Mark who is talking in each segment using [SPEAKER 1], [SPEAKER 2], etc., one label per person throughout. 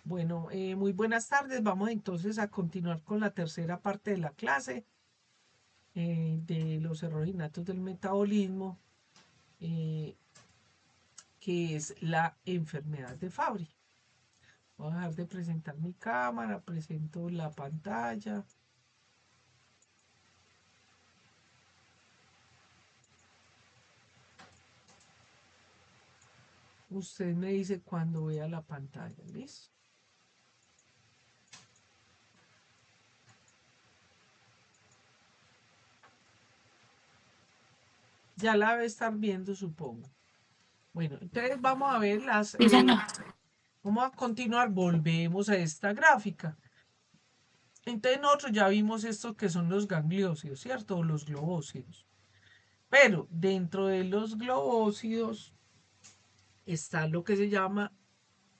[SPEAKER 1] Bueno, muy buenas tardes. Vamos entonces a continuar con la tercera parte de la clase de los errores innatos del metabolismo, eh, que es la enfermedad de Fabry. Voy a dejar de presentar mi cámara, presento la pantalla. Usted me dice cuando vea la pantalla, ¿listo? Ya la debe estar viendo, supongo. Bueno, entonces vamos a ver
[SPEAKER 2] Ya no.
[SPEAKER 1] vamos a continuar, volvemos a esta gráfica. Entonces nosotros ya vimos estos que son los gangliósidos, ¿cierto? O los globócidos. Pero dentro de los globócidos está lo que se llama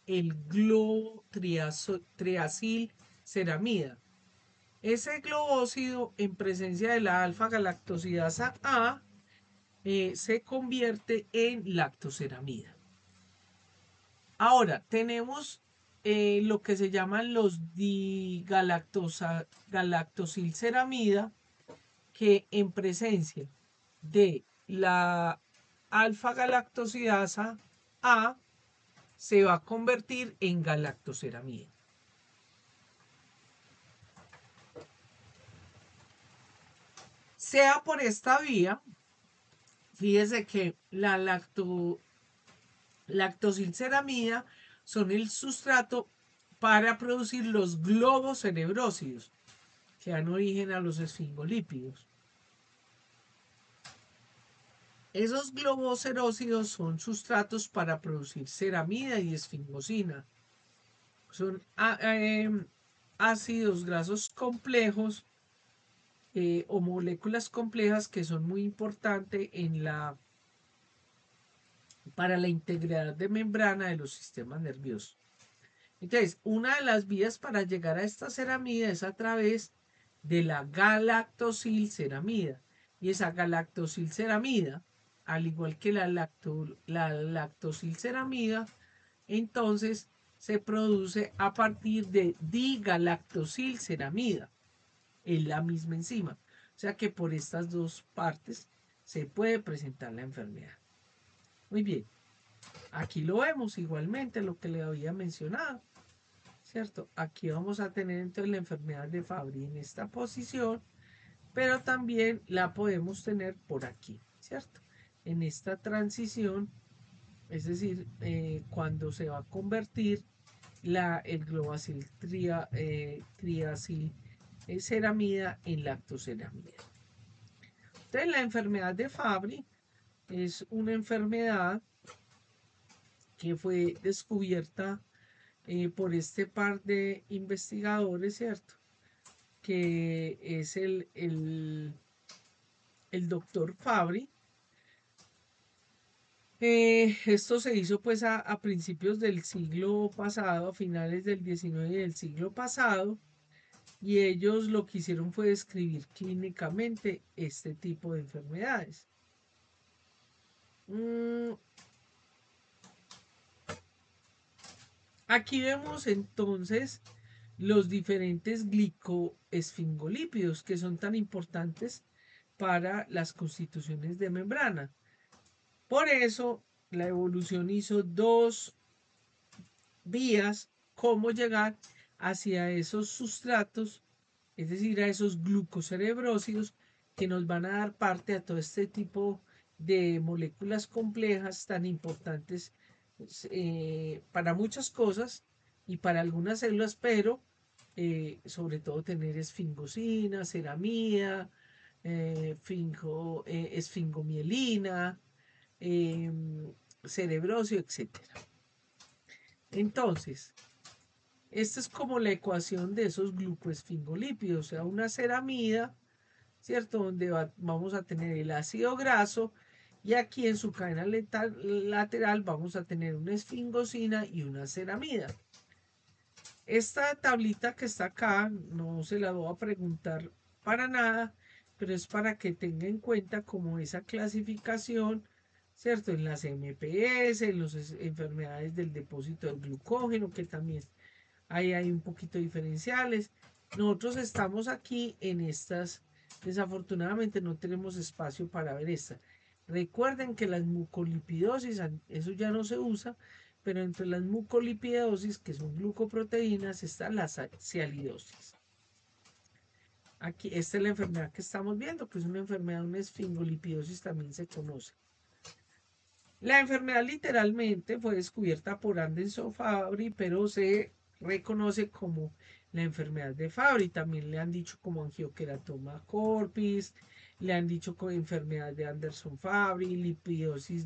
[SPEAKER 1] el globo triacil ceramida. Ese globócido, en presencia de la alfa-galactosidasa A, se convierte en lactoceramida. Ahora, tenemos lo que se llaman los digalactosilceramida, que en presencia de la alfa-galactosidasa A se va a convertir en galactoceramida. Sea por esta vía, fíjese que la lactosilceramida son el sustrato para producir los globos cerebrósidos, que dan origen a los esfingolípidos. Esos globocerósidos son sustratos para producir ceramida y esfingosina. Son ácidos grasos complejos o moléculas complejas que son muy importantes para la integridad de membrana de los sistemas nerviosos. Entonces, una de las vías para llegar a esta ceramida es a través de la galactosilceramida. Y esa galactosilceramida, al igual que la lactosilceramida, entonces se produce a partir de digalactosilceramida, en la misma enzima. O sea que por estas dos partes se puede presentar la enfermedad. Muy bien, aquí lo vemos igualmente, lo que le había mencionado. ¿Cierto? Aquí vamos a tener entonces la enfermedad de Fabry en esta posición, pero también la podemos tener por aquí, ¿cierto? En esta transición, es decir, cuando se va a convertir el globacil triacil ceramida en lactoceramida. Entonces, la enfermedad de Fabry es una enfermedad que fue descubierta por este par de investigadores, ¿cierto? Que es el doctor Fabry. Esto se hizo pues a principios del siglo pasado, a finales del 19 y del siglo pasado, y ellos lo que hicieron fue describir clínicamente este tipo de enfermedades. Mm, Aquí vemos entonces los diferentes glicoesfingolípidos que son tan importantes para las constituciones de membrana. Por eso la evolución hizo dos vías cómo llegar hacia esos sustratos, es decir, a esos glucocerebrósidos que nos van a dar parte a todo este tipo de moléculas complejas tan importantes para muchas cosas y para algunas células, pero sobre todo tener esfingosina, ceramida, esfingomielina, eh, cerebrosio, etcétera. Entonces, esta es como la ecuación de esos glucoesfingolípidos, o sea, una ceramida, ¿cierto? Donde vamos a tener el ácido graso y aquí en su cadena lateral vamos a tener una esfingosina y una ceramida. Esta tablita que está acá, no se la voy a preguntar para nada, pero es para que tenga en cuenta como esa clasificación, ¿cierto? En las MPS, en las enfermedades del depósito del glucógeno, que también ahí hay un poquito diferenciales. Nosotros estamos aquí en estas, desafortunadamente no tenemos espacio para ver esta. Recuerden que las mucolipidosis, eso ya no se usa, pero entre las mucolipidosis, que son glucoproteínas, está la sialidosis. Aquí, esta es la enfermedad que estamos viendo, que es una enfermedad, una esfingolipidosis también se conoce. La enfermedad literalmente fue descubierta por Anderson Fabry, pero se reconoce como la enfermedad de Fabry. También le han dicho como angioqueratoma corpus, le han dicho como enfermedad de Anderson Fabry, lipidosis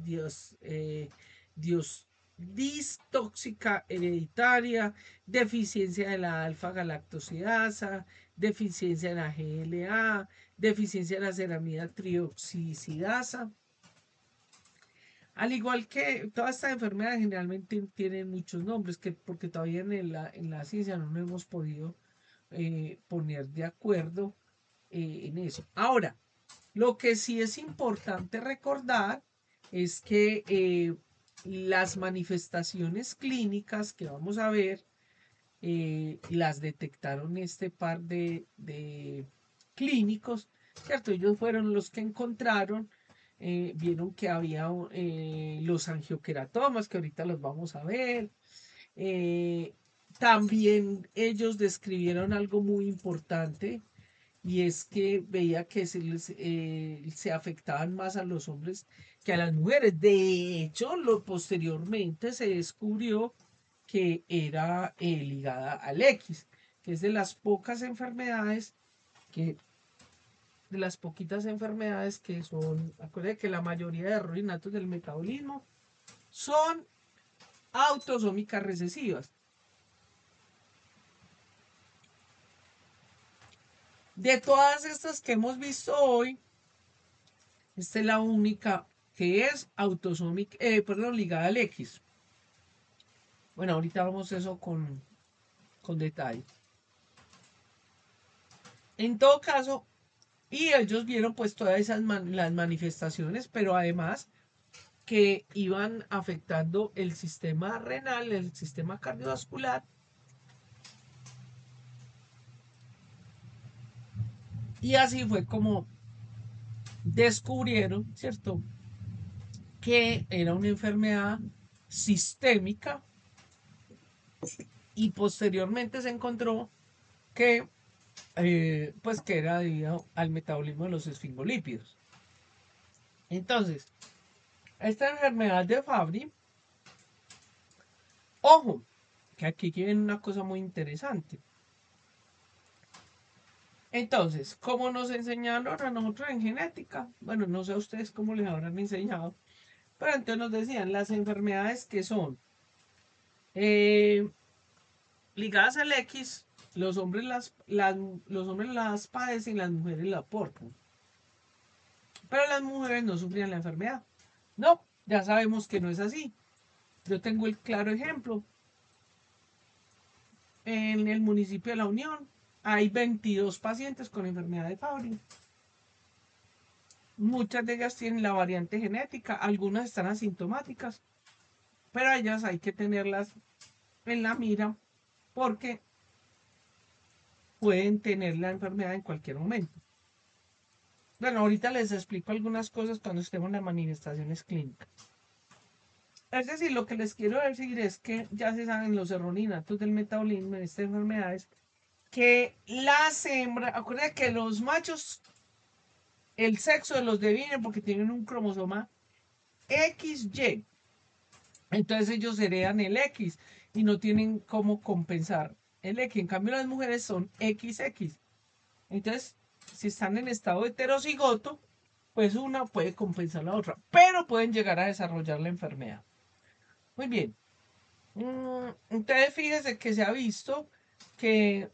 [SPEAKER 1] distóxica hereditaria, deficiencia de la alfa-galactosidasa, deficiencia de la GLA, deficiencia de la ceramida trioxisidasa. Al igual que todas estas enfermedades generalmente tienen muchos nombres, porque todavía en la ciencia no nos hemos podido poner de acuerdo en eso. Ahora, lo que sí es importante recordar es que las manifestaciones clínicas que vamos a ver las detectaron este par de clínicos, ¿cierto? Ellos fueron los que encontraron, vieron que había los angioqueratomas, que ahorita los vamos a ver. eh, También ellos describieron algo muy importante y es que veía que se afectaban más a los hombres que a las mujeres. De hecho, posteriormente se descubrió que era ligada al X, que es de las pocas enfermedades que de las poquitas enfermedades que son, acuérdense que la mayoría de errores innatos del metabolismo son autosómicas recesivas. De todas estas que hemos visto hoy, esta es la única que es autosómica, perdón, ligada al X. Bueno, ahorita vamos eso con detalle. En todo caso, y ellos vieron pues todas esas las manifestaciones, pero además que iban afectando el sistema renal, el sistema cardiovascular. Y así fue como descubrieron, ¿cierto? Que era una enfermedad sistémica y posteriormente se encontró que, pues que era debido al metabolismo de los esfingolípidos. Entonces, esta enfermedad de Fabry, ojo, que aquí viene una cosa muy interesante. Entonces, como nos enseñaron a nosotros en genética, bueno, no sé a ustedes cómo les habrán enseñado, pero entonces nos decían las enfermedades que son eh, ligadas al X, los hombres las padecen y las mujeres la portan. Pero las mujeres no sufrían la enfermedad. No, ya sabemos que no es así. Yo tengo el claro ejemplo. En el municipio de La Unión hay 22 pacientes con enfermedad de Fabry. Muchas de ellas tienen la variante genética, algunas están asintomáticas, pero a ellas hay que tenerlas en la mira porque pueden tener la enfermedad en cualquier momento. Bueno, ahorita les explico algunas cosas cuando estemos en las manifestaciones clínicas. Es decir, lo que les quiero decir es que ya se saben los errorinatos del metabolismo en estas enfermedades, que las hembras, acuérdense que los machos, el sexo de los definen porque tienen un cromosoma XY. Entonces ellos heredan el X y no tienen cómo compensar el X. En cambio, las mujeres son XX. Entonces, si están en estado heterocigoto, pues una puede compensar la otra, pero pueden llegar a desarrollar la enfermedad. Muy bien. Entonces, fíjese que se ha visto que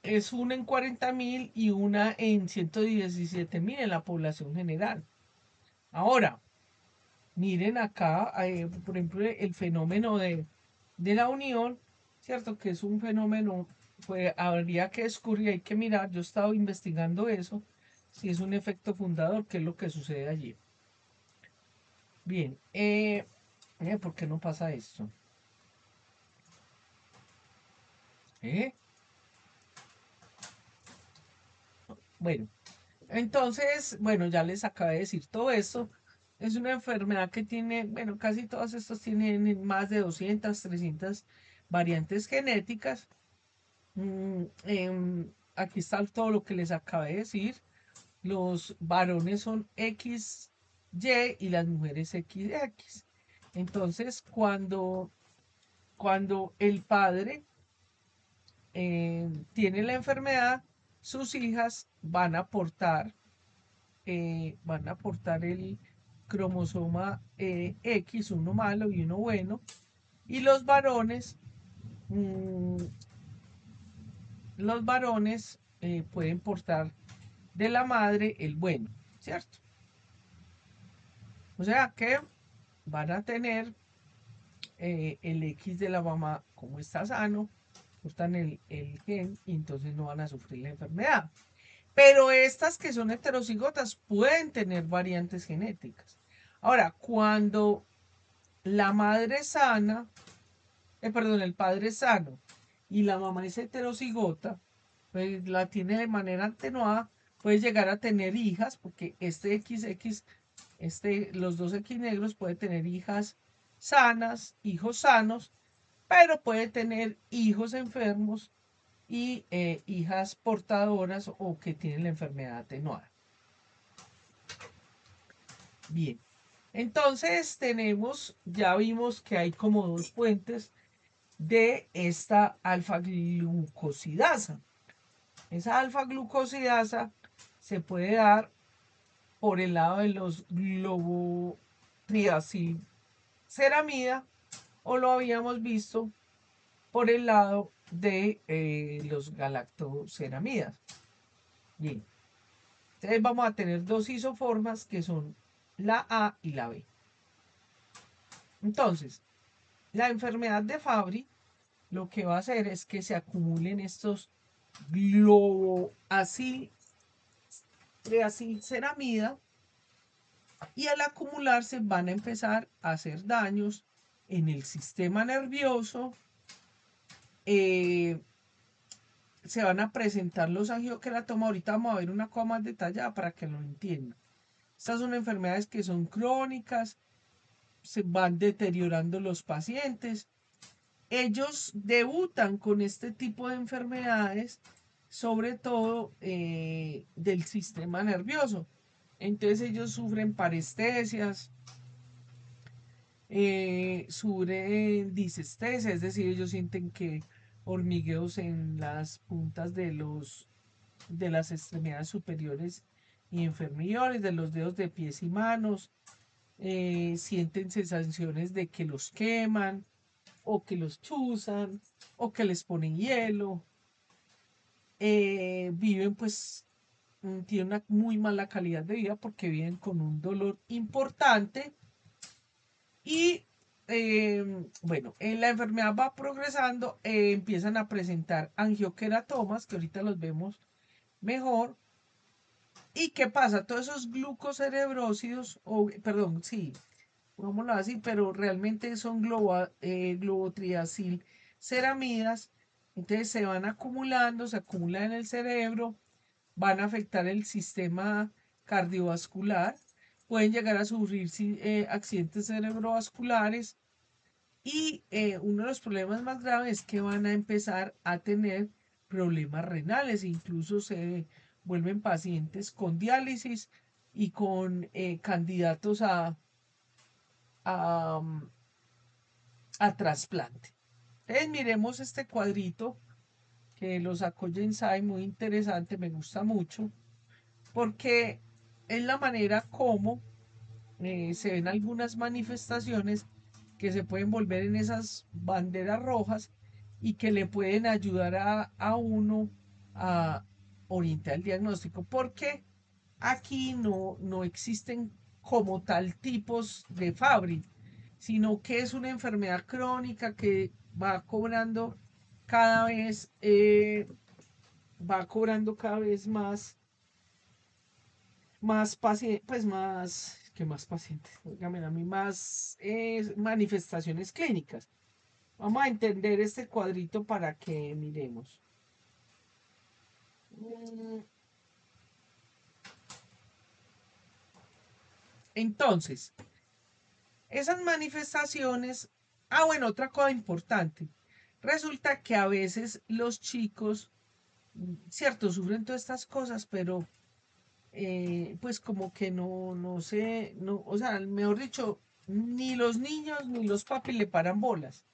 [SPEAKER 1] es una en 40.000 y una en 117.000 en la población general. Ahora, miren acá, por ejemplo, el fenómeno de la unión, ¿cierto? Que es un fenómeno, pues habría que descubrir, hay que mirar, yo he estado investigando eso, si es un efecto fundador, qué es lo que sucede allí. Bien, ¿por qué no pasa esto? ¿eh? Bueno, entonces, bueno, ya les acabé de decir todo esto. Es una enfermedad que tiene, bueno, casi todos estos tienen más de 200, 300 variantes genéticas. Aquí está todo lo que les acabé de decir. Los varones son XY y las mujeres XX. Entonces, cuando el padre tiene la enfermedad, sus hijas van a aportar el cromosoma X, uno malo y uno bueno, y mm, los varones pueden portar de la madre el bueno, ¿cierto? O sea que van a tener el X de la mamá, como está sano, portan el gen y entonces no van a sufrir la enfermedad. Pero estas que son heterocigotas pueden tener variantes genéticas. Ahora, cuando la madre es sana, perdón, el padre es sano y la mamá es heterocigota, pues la tiene de manera atenuada, puede llegar a tener hijas, porque este XX, los dos X negros puede tener hijas sanas, hijos sanos, pero puede tener hijos enfermos y hijas portadoras o que tienen la enfermedad atenuada. Bien, entonces ya vimos que hay como dos fuentes de esta alfa-glucosidasa. Esa alfa-glucosidasa se puede dar por el lado de los globotriacilceramida o lo habíamos visto por el lado de los galactoceramidas. Bien, entonces vamos a tener dos isoformas que son la A y la B. Entonces, la enfermedad de Fabry lo que va a hacer es que se acumulen estos globoacilceramida y al acumularse van a empezar a hacer daños en el sistema nervioso. eh, Se van a presentar los angioqueratoma. Ahorita vamos a ver una cosa más detallada para que lo entiendan. Estas son enfermedades que son crónicas, se van deteriorando los pacientes. Ellos debutan con este tipo de enfermedades, sobre todo del sistema nervioso. Entonces ellos sufren parestesias, sufren disestesia, es decir, ellos sienten que hormigueos en las puntas de las extremidades superiores y inferiores, de los dedos de pies y manos, sienten sensaciones de que los queman, o que los chuzan, o que les ponen hielo. Viven pues, tienen una muy mala calidad de vida porque viven con un dolor importante y bueno, la enfermedad va progresando, empiezan a presentar angioqueratomas, que ahorita los vemos mejor. ¿Y qué pasa? Todos esos glucocerebrósidos, o perdón, sí, pongámoslo así, pero realmente son globotriacilceramidas, entonces se van acumulando, se acumulan en el cerebro, van a afectar el sistema cardiovascular, pueden llegar a sufrir accidentes cerebrovasculares y uno de los problemas más graves es que van a empezar a tener problemas renales, incluso se vuelven pacientes con diálisis y con candidatos a, a trasplante. Entonces miremos este cuadrito que lo sacó Jensai, muy interesante, me gusta mucho, porque es la manera como se ven algunas manifestaciones que se pueden volver en esas banderas rojas y que le pueden ayudar a uno a orientar el diagnóstico, porque aquí no existen como tal tipos de Fabry, sino que es una enfermedad crónica que va cobrando cada vez, más pacientes, pues que más pacientes, dígame a mí, más manifestaciones clínicas. Vamos a entender este cuadrito para que miremos. Entonces, esas manifestaciones, bueno, otra cosa importante, resulta que a veces los chicos, cierto, sufren todas estas cosas, pero pues como que no sé, no, o sea, mejor dicho, ni los niños ni los papis le paran bolas.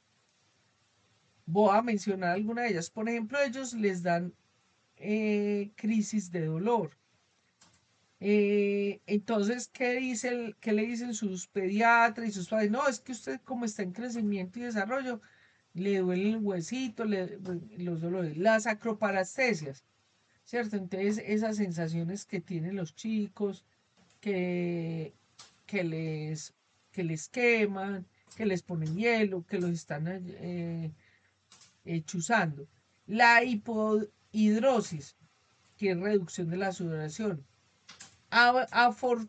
[SPEAKER 1] Voy a mencionar alguna de ellas. Por ejemplo, ellos les dan crisis de dolor. Entonces, ¿qué le dicen sus pediatras y sus padres? No, es que usted como está en crecimiento y desarrollo, le duele el huesito, los dolores, las acroparestesias, ¿cierto? Entonces, esas sensaciones que tienen los chicos, que, que les, que les queman, que les ponen hielo, que los están chuzando. La hipohidrosis, que es reducción de la sudoración.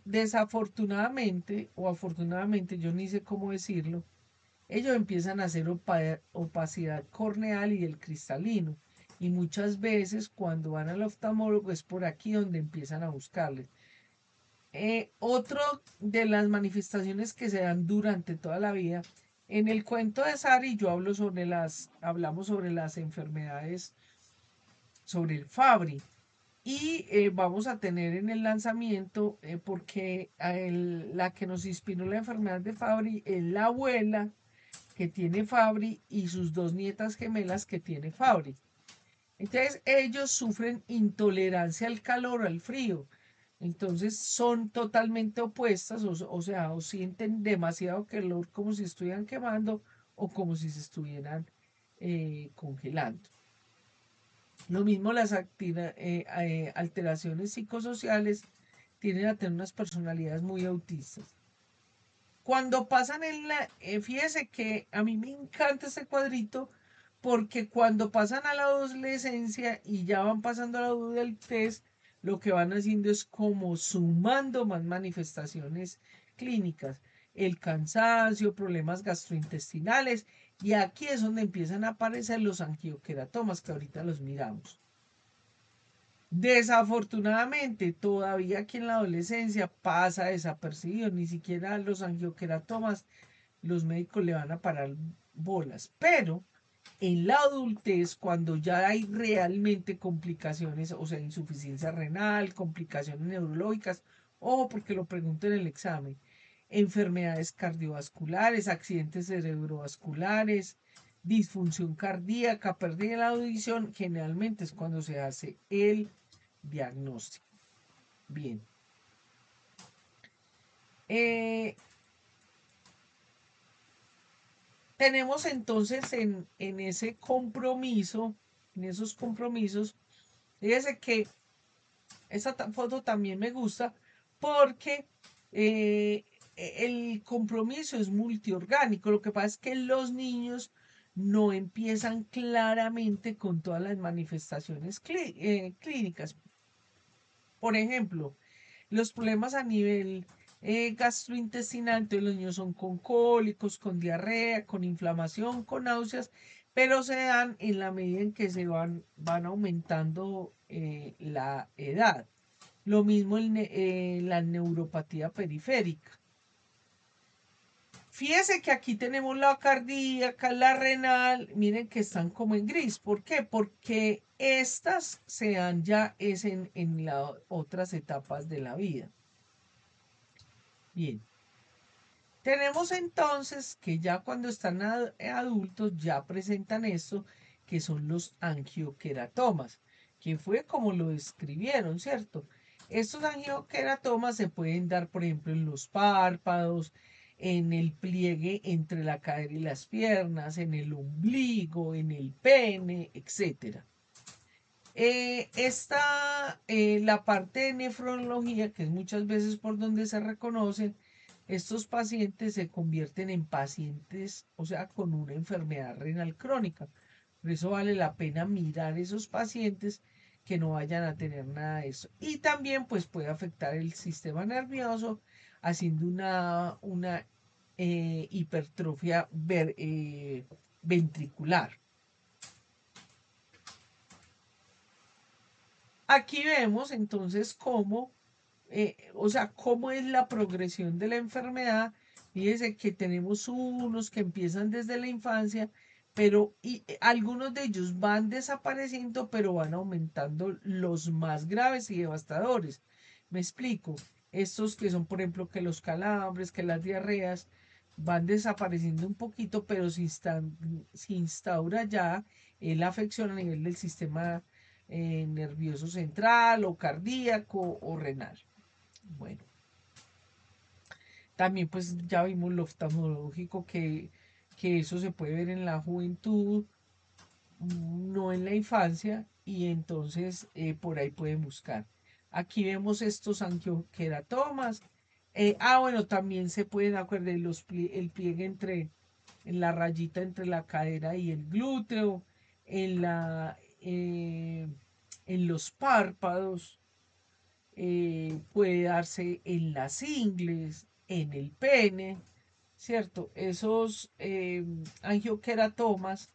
[SPEAKER 1] Desafortunadamente, o afortunadamente, yo ni sé cómo decirlo, ellos empiezan a hacer opacidad corneal y el cristalino. Y muchas veces cuando van al oftalmólogo es por aquí donde empiezan a buscarles. Otro de las manifestaciones que se dan durante toda la vida, en el cuento de Sari yo hablamos sobre las enfermedades, sobre el Fabry. Y vamos a tener en el lanzamiento, porque la que nos inspiró la enfermedad de Fabry es la abuela que tiene Fabry y sus dos nietas gemelas que tiene Fabry. Entonces ellos sufren intolerancia al calor o al frío. Entonces son totalmente opuestas, o sea, o sienten demasiado calor como si estuvieran quemando o como si se estuvieran congelando. Lo mismo las alteraciones psicosociales tienden a tener unas personalidades muy autistas. Cuando pasan fíjese que a mí me encanta este cuadrito porque cuando pasan a la adolescencia y ya van pasando a la adultez, lo que van haciendo es como sumando más manifestaciones clínicas, el cansancio, problemas gastrointestinales, y aquí es donde empiezan a aparecer los angioqueratomas que ahorita los miramos. Desafortunadamente, todavía aquí en la adolescencia pasa desapercibido, ni siquiera los angioqueratomas los médicos le van a parar bolas, pero en la adultez, cuando ya hay realmente complicaciones, o sea, insuficiencia renal, complicaciones neurológicas, o porque lo pregunto en el examen, enfermedades cardiovasculares, accidentes cerebrovasculares, disfunción cardíaca, pérdida de la audición, generalmente es cuando se hace el diagnóstico. Bien. Tenemos entonces en ese compromiso, en esos compromisos, fíjese que esta foto también me gusta porque el compromiso es multiorgánico. Lo que pasa es que los niños no empiezan claramente con todas las manifestaciones clínicas. Por ejemplo, los problemas a nivel gastrointestinal, entonces los niños son con cólicos, con diarrea, con inflamación, con náuseas, pero se dan en la medida en que van aumentando la edad. Lo mismo en la neuropatía periférica. Fíjese que aquí tenemos la cardíaca, la renal, miren que están como en gris. ¿Por qué? Porque estas se dan ya es en las otras etapas de la vida. Bien. Tenemos entonces que ya cuando están adultos ya presentan esto, que son los angioqueratomas, que fue como lo describieron, ¿cierto? Estos angioqueratomas se pueden dar, por ejemplo, en los párpados, en el pliegue entre la cadera y las piernas, en el ombligo, en el pene, etcétera. La parte de nefrología, que es muchas veces por donde se reconocen, estos pacientes se convierten en pacientes, o sea, con una enfermedad renal crónica. Por eso vale la pena mirar esos pacientes que no vayan a tener nada de eso. Y también pues puede afectar el sistema nervioso haciendo una hipertrofia ventricular. Aquí vemos entonces cómo, cómo es la progresión de la enfermedad. Fíjense que tenemos unos que empiezan desde la infancia, pero algunos de ellos van desapareciendo, pero van aumentando los más graves y devastadores. Me explico. Estos que son, por ejemplo, que los calambres, que las diarreas, van desapareciendo un poquito, pero se instaura ya la afección a nivel del sistema nervioso central o cardíaco o renal. Bueno, también pues ya vimos lo oftalmológico que eso se puede ver en la juventud, no en la infancia, y entonces por ahí pueden buscar. Aquí vemos estos angioqueratomas. Bueno, también se pueden acordar el pliegue en la rayita entre la cadera y el glúteo, en en los párpados, puede darse en las ingles, en el pene, ¿cierto? Esos angioqueratomas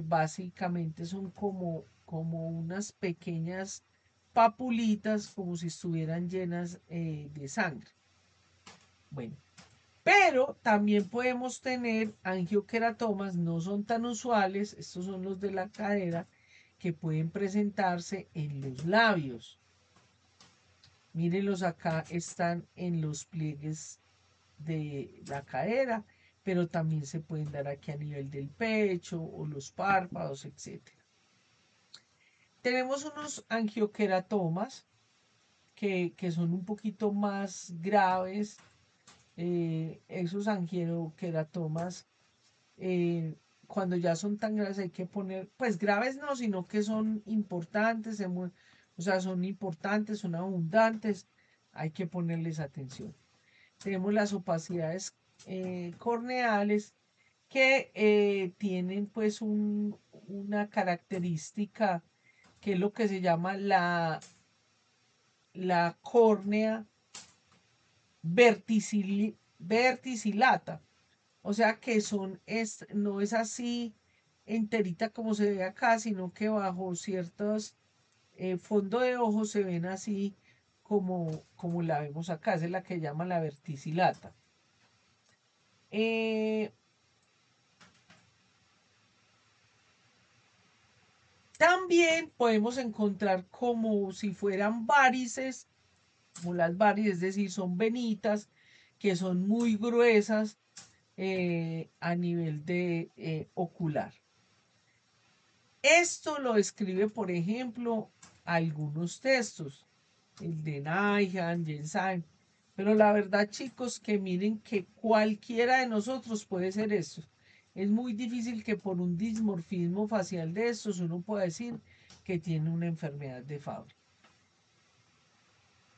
[SPEAKER 1] básicamente son como unas pequeñas papulitas, como si estuvieran llenas de sangre. Bueno, pero también podemos tener angioqueratomas, no son tan usuales, estos son los de la cadera, que pueden presentarse en los labios. Mírenlos acá, están en los pliegues de la cadera, pero también se pueden dar aquí a nivel del pecho o los párpados, etc. Tenemos unos angioqueratomas que son un poquito más graves. Esos angioqueratomas, cuando ya son tan graves hay que poner, pues graves no, sino que son importantes, o sea, son importantes, son abundantes, hay que ponerles atención. Tenemos las opacidades corneales que tienen pues una característica que es lo que se llama la córnea verticillata. O sea que no es así enterita como se ve acá, sino que bajo ciertos fondo de ojos se ven así como la vemos acá, esa es la que llama la verticillata. Eh, También podemos encontrar como si fueran varices, como las varices, es decir, son venitas que son muy gruesas a nivel de ocular. Esto lo describe, por ejemplo, algunos textos, el de Nyhan, Jensen, pero la verdad, chicos, que miren que cualquiera de nosotros puede ser esto. Es muy difícil que por un dismorfismo facial de estos uno pueda decir que tiene una enfermedad de Fabry.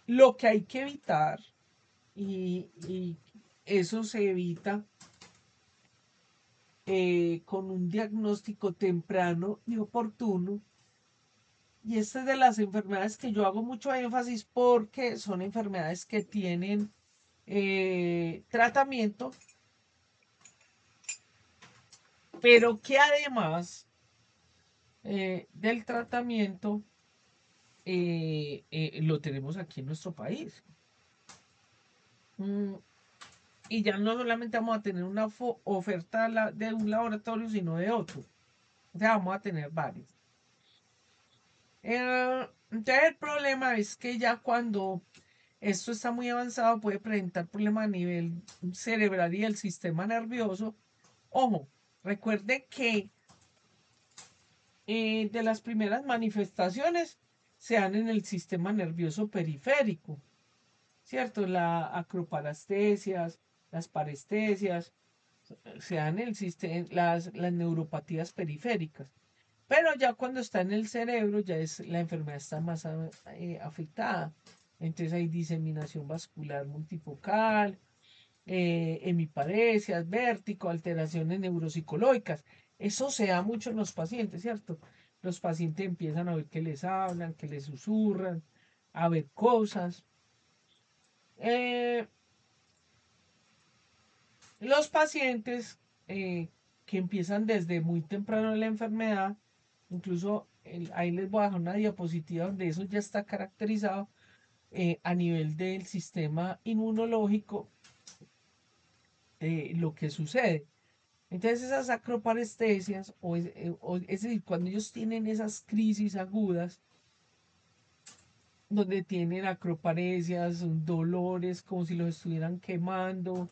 [SPEAKER 1] Lo que hay que evitar, y eso se evita con un diagnóstico temprano y oportuno. Y esta es de las enfermedades que yo hago mucho énfasis porque son enfermedades que tienen tratamiento, pero que además del tratamiento lo tenemos aquí en nuestro país. Mm, y ya no solamente vamos a tener una oferta de un laboratorio, sino de otro. O sea, vamos a tener varios. Entonces el problema es que ya cuando esto está muy avanzado puede presentar problemas a nivel cerebral y del sistema nervioso. Ojo, recuerde que de las primeras manifestaciones se dan en el sistema nervioso periférico, ¿cierto? La acroparestesias, las parestesias, se dan en las neuropatías periféricas. Pero ya cuando está en el cerebro, la enfermedad está más afectada. Entonces hay diseminación vascular multifocal, hemiparesias, vértigo, alteraciones neuropsicológicas. Eso se da mucho en los pacientes, ¿cierto? Los pacientes empiezan a ver que les hablan, que les susurran, a ver cosas. Los pacientes que empiezan desde muy temprano en la enfermedad. Incluso ahí les voy a dejar una diapositiva donde eso ya está caracterizado a nivel del sistema inmunológico, lo que sucede. Entonces esas acroparestesias, es decir, cuando ellos tienen esas crisis agudas, donde tienen acroparesias, dolores como si los estuvieran quemando,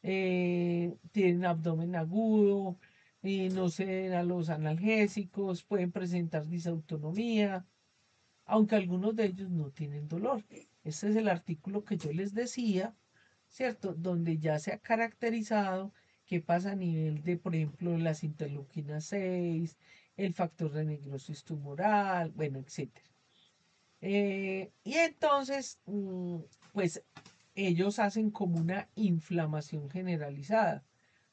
[SPEAKER 1] tienen abdomen agudo, no ceden a los analgésicos, pueden presentar disautonomía, aunque algunos de ellos no tienen dolor. Este es el artículo que yo les decía, ¿cierto? Donde ya se ha caracterizado qué pasa a nivel de, por ejemplo, las interleuquinas 6, el factor de necrosis tumoral, bueno, etcétera. Y entonces, pues ellos hacen como una inflamación generalizada.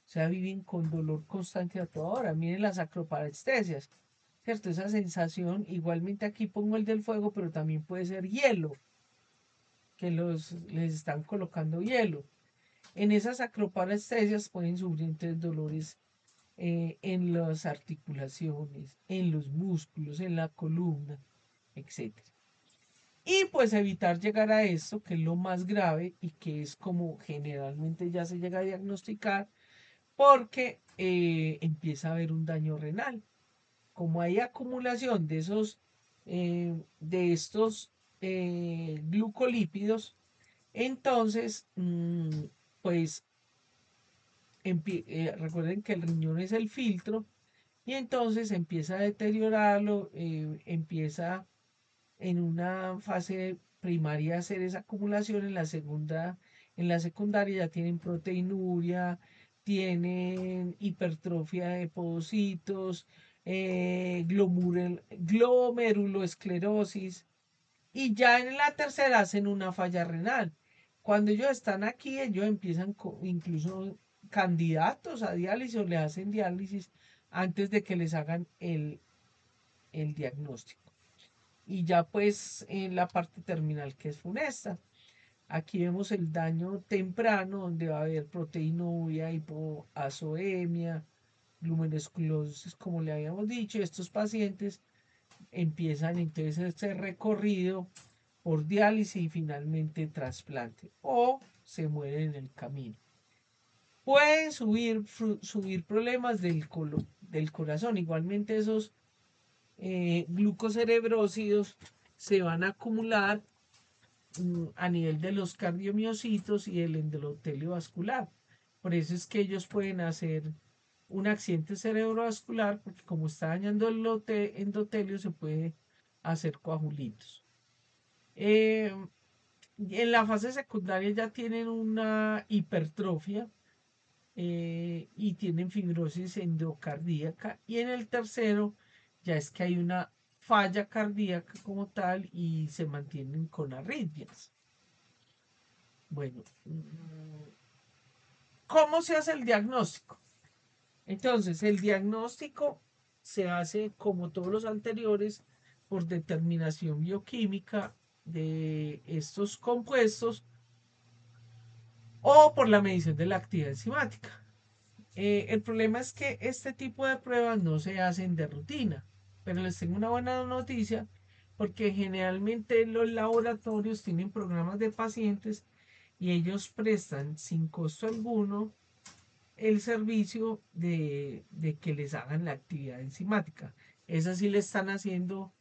[SPEAKER 1] O sea, viven con dolor constante a toda hora. Miren las acroparestesias, ¿cierto? Esa sensación, igualmente aquí pongo el del fuego, pero también puede ser hielo, que les están colocando hielo. En esas acroparestesias pueden sufrir entonces dolores en las articulaciones, en los músculos, en la columna, etcétera. Y pues evitar llegar a esto, que es lo más grave y que es como generalmente ya se llega a diagnosticar, porque empieza a haber un daño renal. Como hay acumulación de estos glucolípidos, entonces, pues recuerden que el riñón es el filtro y entonces empieza a deteriorarlo, empieza en una fase primaria a hacer esa acumulación, en la secundaria ya tienen proteinuria, tienen hipertrofia de podocitos, glomeruloesclerosis, y ya en la tercera hacen una falla renal. Cuando ellos están aquí, ellos empiezan incluso candidatos a diálisis o le hacen diálisis antes de que les hagan el diagnóstico. Y ya pues en la parte terminal que es funesta. Aquí vemos el daño temprano donde va a haber proteinuria, hipoazoemia, luminosclerosis, como le habíamos dicho. Estos pacientes empiezan entonces este recorrido por diálisis y finalmente trasplante o se mueren en el camino. Pueden subir problemas del corazón. Igualmente esos glucocerebrósidos se van a acumular a nivel de los cardiomiocitos y el endotelio vascular. Por eso es que ellos pueden hacer un accidente cerebrovascular, porque como está dañando el endotelio, se puede hacer coagulitos. En la fase secundaria ya tienen una hipertrofia y tienen fibrosis endocardíaca. Y en el tercero ya es que hay una falla cardíaca como tal y se mantienen con arritmias. Bueno, ¿cómo se hace el diagnóstico? Entonces, el diagnóstico se hace como todos los anteriores por determinación bioquímica de estos compuestos o por la medición de la actividad enzimática. El problema es que este tipo de pruebas no se hacen de rutina, pero les tengo una buena noticia porque generalmente los laboratorios tienen programas de pacientes y ellos prestan sin costo alguno el servicio de que les hagan la actividad enzimática. Esa sí le están haciendo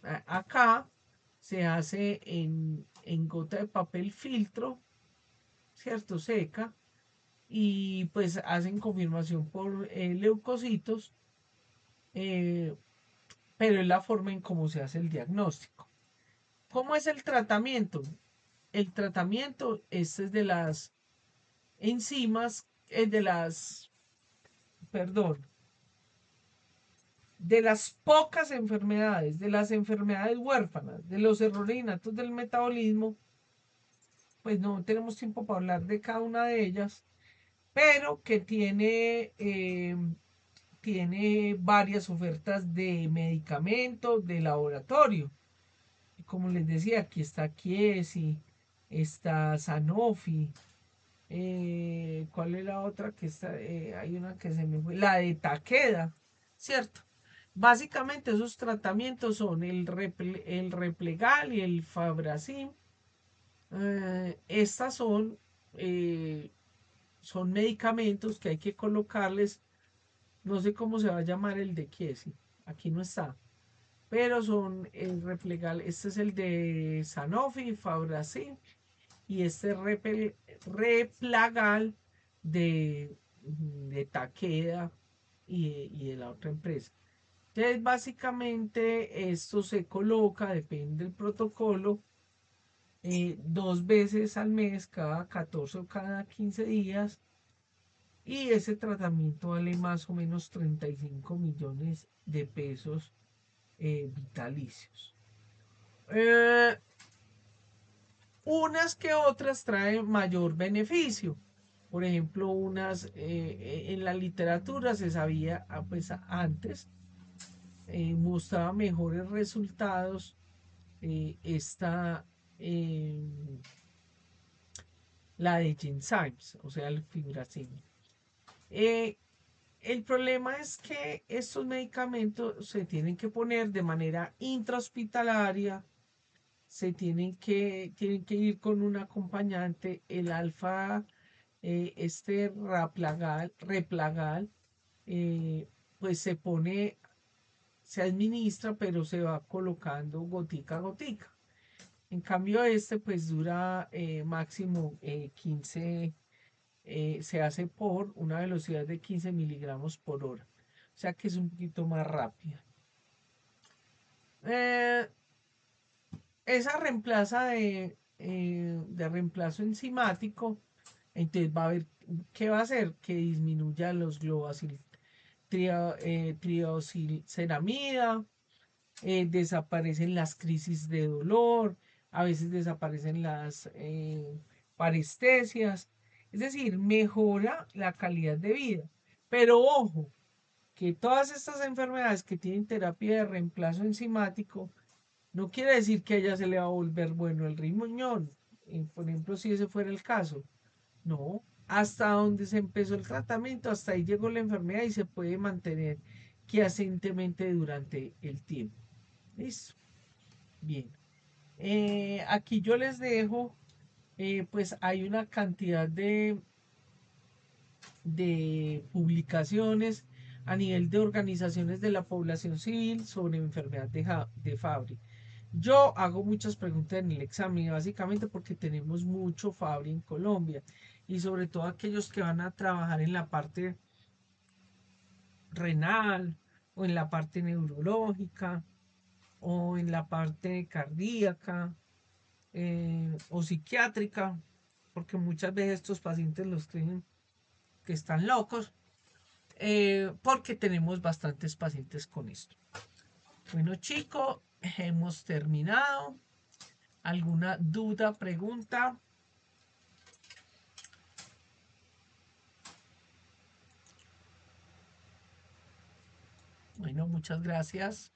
[SPEAKER 1] acá, se hace en gota de papel filtro, ¿cierto? Seca, y pues hacen confirmación por leucocitos, eh, pero es la forma en cómo se hace el diagnóstico. ¿Cómo es el tratamiento? El tratamiento este es de las enzimas, perdón, de las pocas enfermedades, de las enfermedades huérfanas, de los errores innatos del metabolismo, pues no tenemos tiempo para hablar de cada una de ellas, pero que tiene varias ofertas de medicamentos de laboratorio. Como les decía, aquí está Chiesi, está Sanofi, ¿Cuál es la otra que está? Hay una que se me fue, la de Takeda, ¿cierto? Básicamente esos tratamientos son el Replegal y el Fabracin. Estas eh, son medicamentos que hay que colocarles, no sé cómo se va a llamar el de Kiesi, aquí no está, pero son el Replegal, este es el de Sanofi, Fabracin, y este Replagal de, de Takeda y de la otra empresa. Entonces, básicamente, esto se coloca, depende del protocolo, 2 veces al mes, cada 14 o cada 15 días, y ese tratamiento vale más o menos 35 millones de pesos vitalicios. Unas que otras traen mayor beneficio. Por ejemplo, en la literatura se sabía, pues antes, mostraba mejores resultados esta, eh, la de Genzymes, o sea, el fibracina. Eh, el problema es que estos medicamentos se tienen que poner de manera intrahospitalaria, tienen que ir con un acompañante, el alfa, este replagal, pues se administra, pero se va colocando gotica a gotica. En cambio, este pues dura máximo 15, se hace por una velocidad de 15 miligramos por hora. O sea que es un poquito más rápida. Eh, Esa reemplaza de reemplazo enzimático, entonces va a ver qué va a hacer, que disminuya los triacilceramida, desaparecen las crisis de dolor, a veces desaparecen las parestesias, es decir, mejora la calidad de vida. Pero ojo, que todas estas enfermedades que tienen terapia de reemplazo enzimático, no quiere decir que a ella se le va a volver bueno el riñón, por ejemplo, si ese fuera el caso. No, hasta donde se empezó el tratamiento, hasta ahí llegó la enfermedad y se puede mantener quiescentemente durante el tiempo. Listo. Bien. Aquí yo les dejo, pues hay una cantidad de publicaciones a nivel de organizaciones de la población civil sobre enfermedad de Fabry. Yo hago muchas preguntas en el examen, básicamente porque tenemos mucho Fabry en Colombia y sobre todo aquellos que van a trabajar en la parte renal o en la parte neurológica o en la parte cardíaca o psiquiátrica, porque muchas veces estos pacientes los creen que están locos, porque tenemos bastantes pacientes con esto. Bueno, chicos, hemos terminado. ¿Alguna duda, pregunta? Bueno, muchas gracias.